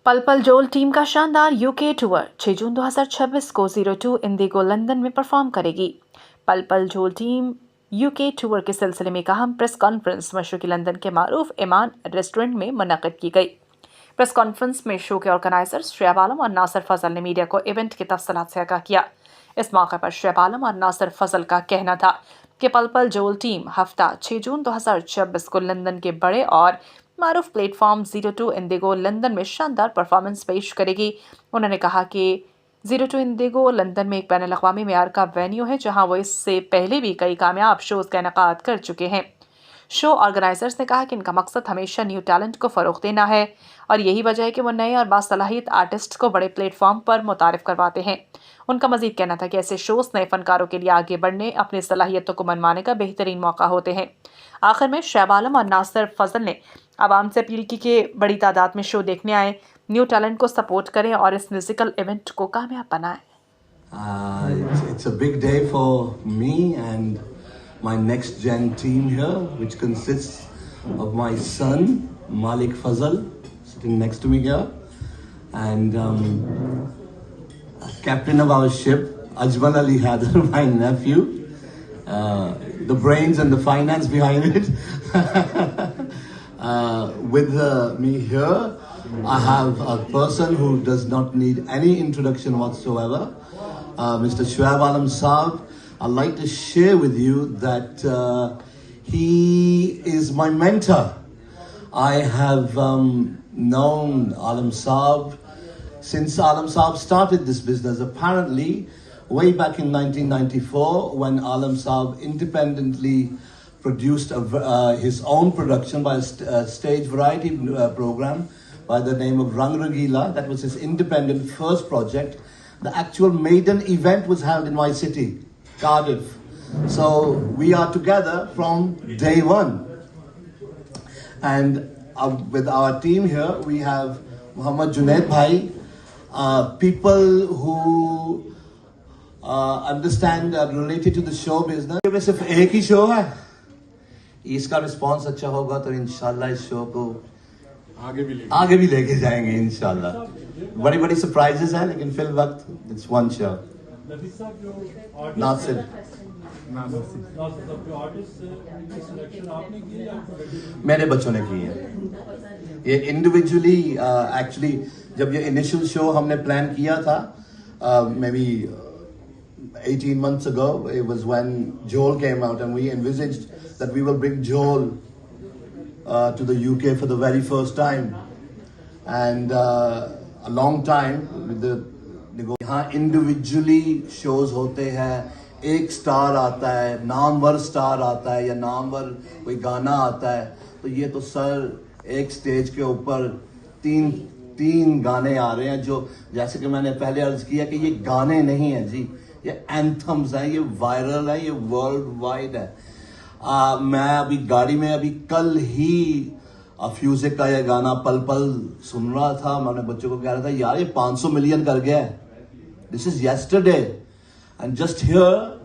पल पल जोल टीम का शानदार यूके टूर 6 जून 2026 को 02 इंडिगो लंदन में परफॉर्म करेगी। पल पल जोल टीम यूके टूर के सिलसिले में एक अहम प्रेस कॉन्फ्रेंस मशरक़ी लंदन के मारूफ इमान रेस्टोरेंट में मुनक़्क़िद की गई। प्रेस कॉन्फ्रेंस में शो के ऑर्गेनाइजर शुएब आलम और नासिर फजल ने मीडिया को इवेंट की तफसीलात से आगाह किया। इस मौके पर शुएब आलम और नासिर फजल का कहना था कि पल पल जोल टीम हफ्ता 6 जून 2026 को लंदन के बड़े और मारूफ प्लेटफॉर्म 02 इंडिगो लंदन में शानदार परफॉर्मेंस पेश करेगी। उन्होंने कहा कि 02 इंडिगो लंदन में एक बैनुल अक़वामी मेयार का वेन्यू है, जहां वो इससे पहले भी कई कामयाब शोज़ का इनेकाद कर चुके हैं। शो ऑर्गेनाइजर्स ने कहा कि इनका मकसद हमेशा न्यू टैलेंट को फ़रोग़ देना है और यही वजह है कि वो नए और बासलाहियत आर्टिस्ट को बड़े प्लेटफॉर्म पर मुतारिफ़ करवाते हैं। उनका मज़ीद कहना था कि ऐसे शोज़ नए फ़नकारों के लिए आगे बढ़ने, अपनी सलाहियतों को मनवाने का बेहतरीन मौका होते हैं। आखिर में शुएब आलम और नासिर फजल ने आवाम से अपील की कि बड़ी तादाद में शो देखने आए, न्यू टैलेंट को सपोर्ट करें और इस म्यूजिकल इवेंट को कामयाब बनाएं। It's a big day for me and my next gen team here, which consists of my son Malik Fazal sitting next to me here, and captain of our ship Ajmal Ali Haider, my nephew, the brains and the finance behind it. With me here, I have a person who does not need any introduction whatsoever, Mr. Shuaib Alam Saab. I'd like to share with you that he is my mentor. I have known Alam Saab since Alam Saab started this business. Apparently, way back in 1994, when Alam Saab independently produced his own production by a stage variety program by the name of Rang Rangila. That was his independent first project. The actual maiden event was held in my city, Cardiff. So we are together from day one. And with our team here, we have Muhammad Junaid Bhai, people who understand related to the show business. ये सिर्फ एक ही show है, इसका response अच्छा होगा तो इंशाल्लाह इस शो को आगे भी लेके जाएंगे इंशाल्लाह। बड़ी बड़ी सरप्राइजेस हैं, लेकिन फिल वक्त इट्स वन शो। नासिर मेरे बच्चों ने की है ये इंडिविजुअली। एक्चुअली जब ये इनिशियल शो हमने प्लान किया था, may be 18 months ago, it was when Joel came out, and we envisaged that we will bring Joel to the UK for the very first time, and a long time with the यहाँ individually shows होते हैं, एक star आता है, Namvar star आता है या नामवर कोई गाना आता है, तो ये तो सर एक स्टेज के ऊपर तीन गाने आ रहे हैं, जो जैसे कि मैंने पहले अर्ज किया कि ये गाने नहीं हैं जी, ये एंथम्स हैं, ये वायरल है, ये वर्ल्ड वाइड है। मैं अभी गाड़ी में अभी कल ही फ्यूजिक का ये गाना पल पल सुन रहा था। मैंने बच्चों को कह रहा था यार ये 500 मिलियन कर गया है, this is yesterday. And just here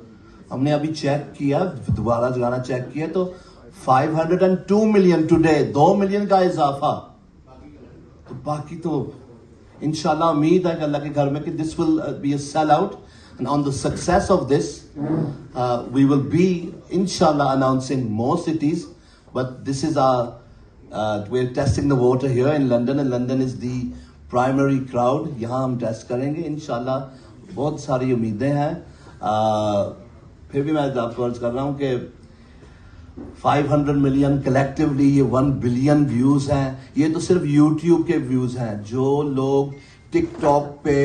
हमने अभी चेक किया, दोबारा गाना चेक किया तो 502 मिलियन टुडे, 2 मिलियन का इजाफा। तो बाकी तो इंशाल्लाह उम्मीद है कि अल्लाह के घर में कि this will be a sell out, and on the success of this we will be inshallah announcing more cities, but this is our we're testing the water here in London, and London is the primary crowd. यहाँ हम test करेंगे इंशाल्लाह, बहुत सारी उम्मीदें हैं। फिर भी मैं आपको अर्ज कर रहा हूँ कि 500 मिलियन कलेक्टिवली, ये 1 बिलियन व्यूज हैं। ये तो सिर्फ यूट्यूब के व्यूज हैं। जो लोग टिकटॉक पे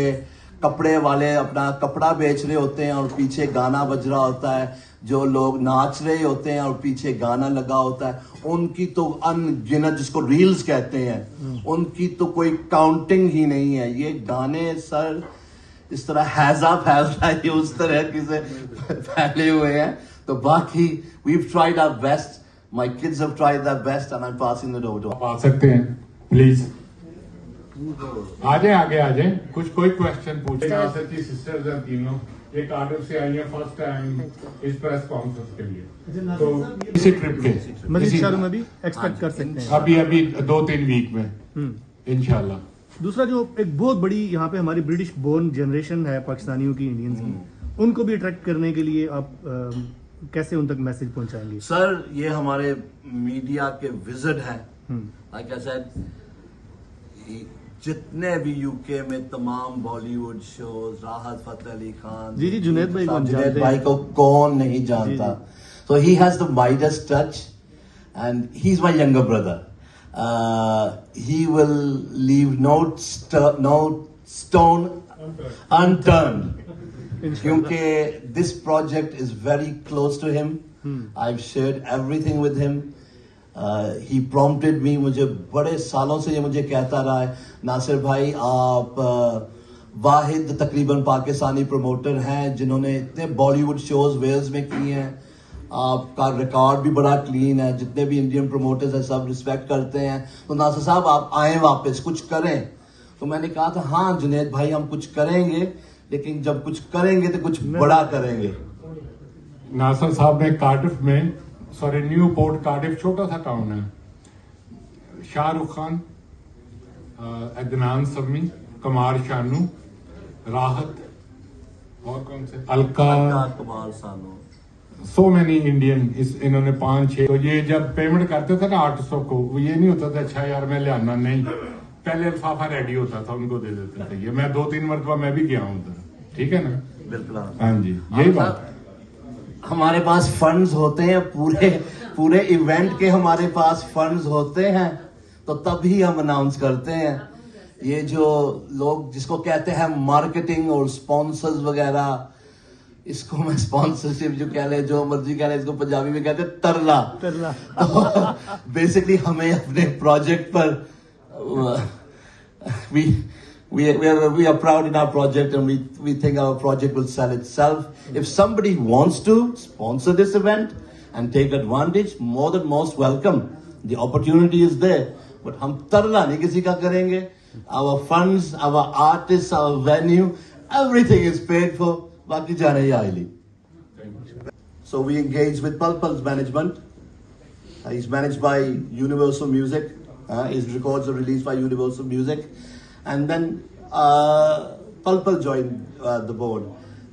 कपड़े वाले अपना कपड़ा बेच रहे होते हैं और पीछे गाना बज रहा होता है, जो लोग नाच रहे होते हैं और पीछे गाना लगा होता है, उनकी तो अनगिनत, जिसको रील्स कहते हैं, उनकी तो कोई काउंटिंग ही नहीं है। ये गाने सर इस तरह हैजा फैल रहा है, उस तरह से फैले हुए हैं। तो बाकी we've tried our best, my kids have tried their best, and I'm passing it over to आप आ सकते हैं प्लीज, आ जाए आगे आ जाए। कुछ कोई क्वेश्चन पूछे। नासिर की सिस्टर्स हैं तीनों, एक कार्डिफ से आई है फर्स्ट टाइम इस प्रेस कॉन्फ्रेंस के लिए, तो इसी ट्रिप के मजीद शहरों में भी एक्सपेक्ट कर सकते हैं अभी 2-3 वीक में इंशाल्लाह। दूसरा जो एक बहुत बड़ी यहाँ पे हमारी ब्रिटिश बोर्न जनरेशन है पाकिस्तानियों की, इंडियंस की, उनको भी अट्रैक्ट करने के लिए आप कैसे उन तक मैसेज पहुंचाएंगे? सर ये हमारे मीडिया के विजिट हैं, लाइक आई सेड, जितने भी यूके में तमाम बॉलीवुड शोज, राहत फतेह अली खान, जी जुनैद भाई को हम जुनैद जानते भाई हैं। को कौन नहीं जानता। So he has the widest touch, and he's my younger brother. He will leave no stone unturned. क्योंकि this project is very close to him. I've shared everything with him. He prompted me. मुझे बड़े सालों से ये मुझे कहता रहा है, नासिर भाई आप वाहिद तकरीबन पाकिस्तानी प्रमोटर हैं जिन्होंने इतने बॉलीवुड शोज वेल्स में किए हैं, आपका रिकॉर्ड भी बड़ा क्लीन है, जितने भी इंडियन प्रमोटर्स हैं सब रिस्पेक्ट करते हैं, तो नासिर साहब आप आए वापस कुछ करें। तो मैंने कहा था हाँ जुनैद भाई हम कुछ करेंगे, लेकिन जब कुछ करेंगे तो कुछ बड़ा करेंगे। नासिर साहब ने कार्डिफ में, सॉरी न्यू पोर्ट कार्डिफ छोटा सा टाउन है, शाहरुख खान, अदनान समी, कमार शानू, राहत और कौन से अलका, कमाल सानू, सो मैनी इंडियन, इन्होंने 5-6। तो ये जब पेमेंट करते थे ना 800 को, वो ये नहीं होता था अच्छा यार मैं ले आना, नहीं, पहले लिफाफा रेडी होता था उनको दे देते थे। ये मैं 2-3 मरतबा मैं भी गया हूँ उधर, ठीक है ना? बिल्कुल हाँ जी, यही बात। हमारे पास फंड्स होते हैं, पूरे इवेंट के हमारे पास फंड्स होते हैं, तो तभी हम अनाउंस करते हैं। ये जो लोग जिसको कहते हैं मार्केटिंग और स्पॉन्सर्स वगैरह, इसको मैं स्पॉन्सरशिप जो कह ले, जो मर्जी कह ले, इसको पंजाबी में कहते हैं तरला। तो बेसिकली हमें अपने प्रोजेक्ट पर we are proud in our project, and we think our project will sell itself. If somebody wants to sponsor this event and take advantage, more than most welcome. The opportunity is there, but हम तरला नहीं किसी का करेंगे। Our funds, our artists, our venue, everything is paid for. बाकी जाने ही आइली। So we engage with Pulpul's management. He's managed by Universal Music. His records are released by Universal Music. And then Pulpul joined the board.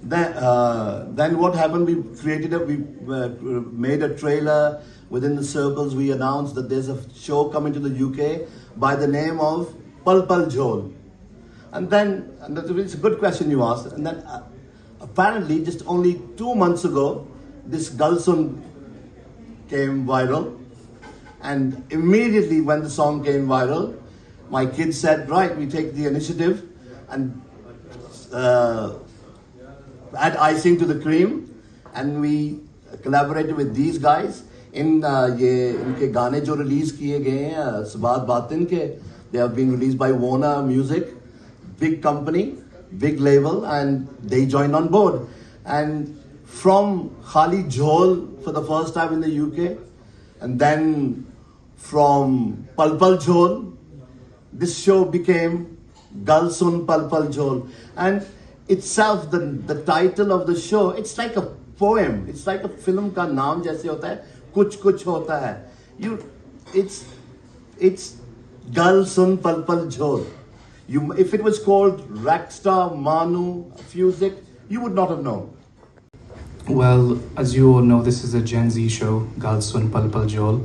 Then what happened? We made a trailer within the circles. We announced that there's a show coming to the UK by the name of Pulpul Jhol. And it's a good question you asked. And then apparently, just only 2 months ago, this Galsun came viral. And immediately when the song came viral, my kids said, right, we take the initiative and add icing to the cream, and we collaborated with these guys in ये इनके गाने जो release किए गए हैं सबात बातिन के, they have been released by Warner Music, big company, big label, and they joined on board. And from Khali Jhol for the first time in the UK, and then from Pulpul Jhol, this show became Galsun Pulpul Jhol. And itself, the title of the show, it's like a poem. It's like a film का नाम जैसे होता है, कुछ कुछ होता है. It's Galsun Pulpul Jhol. If it was called Rackstar, Manu, Fusic, you would not have known. Well, as you all know, this is a Gen Z show, Galsun Pulpul Jhol.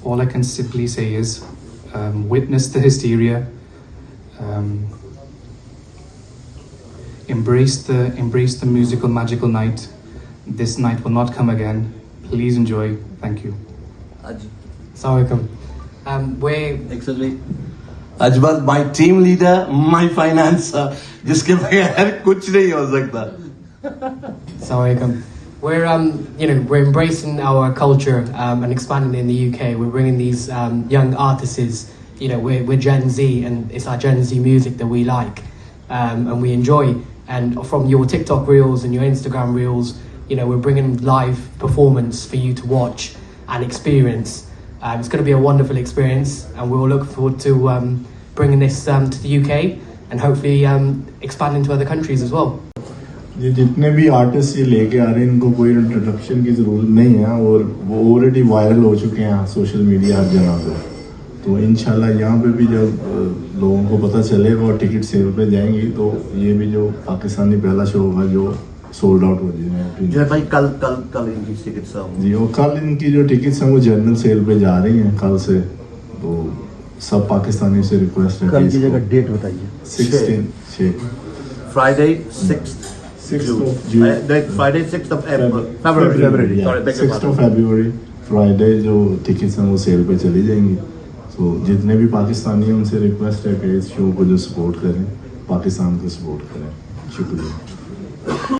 All I can simply say is, witness the hysteria, embrace the musical magical night. This night will not come again. Please enjoy. Thank you. Assalamualaikum. Excuse me. Ajmal, my team leader, my financer, जिसके बगैर कुछ नहीं हो सकता. Assalamualaikum. We're embracing our culture and expanding it in the UK. We're bringing these young artists. We're Gen Z, and it's our Gen Z music that we like and we enjoy. And from your TikTok reels and your Instagram reels, we're bringing live performance for you to watch and experience. It's going to be a wonderful experience, and we'll look forward to bringing this to the UK and hopefully expanding to other countries as well. ये जितने भी artist ये लेके आ रहे हैं इनको कोई introduction की ज़रूरत नहीं है, और वो ऑलरेडी वायरल हो चुके हैं सोशल मीडिया हर जगह पे, तो इंशाल्लाह यहाँ पे भी जब लोगों को पता चलेगा और टिकट सेल पे जाएंगी तो ये भी जो पाकिस्तानी पहला शो होगा जो सोल्ड आउट हो जाए। जो है भाई कल इनकी टिकट्स जी, और कल इनकी जो टिकट्स हैं वो जनरल सेल पे जा रही हैं कल से। तो सब पाकिस्तानी से रिक्वेस्ट है कल की जगह डेट बताइए। 16 Friday 6th Friday 6th of February. Sorry, beg your 6th of pardon. February Friday जो टिकट्स हैं वो सेल पे चली जाएंगी। तो जितने भी पाकिस्तानी हैं उनसे रिक्वेस्ट है कि इस शो को जो सपोर्ट करें, पाकिस्तान को सपोर्ट करें। शुक्रिया।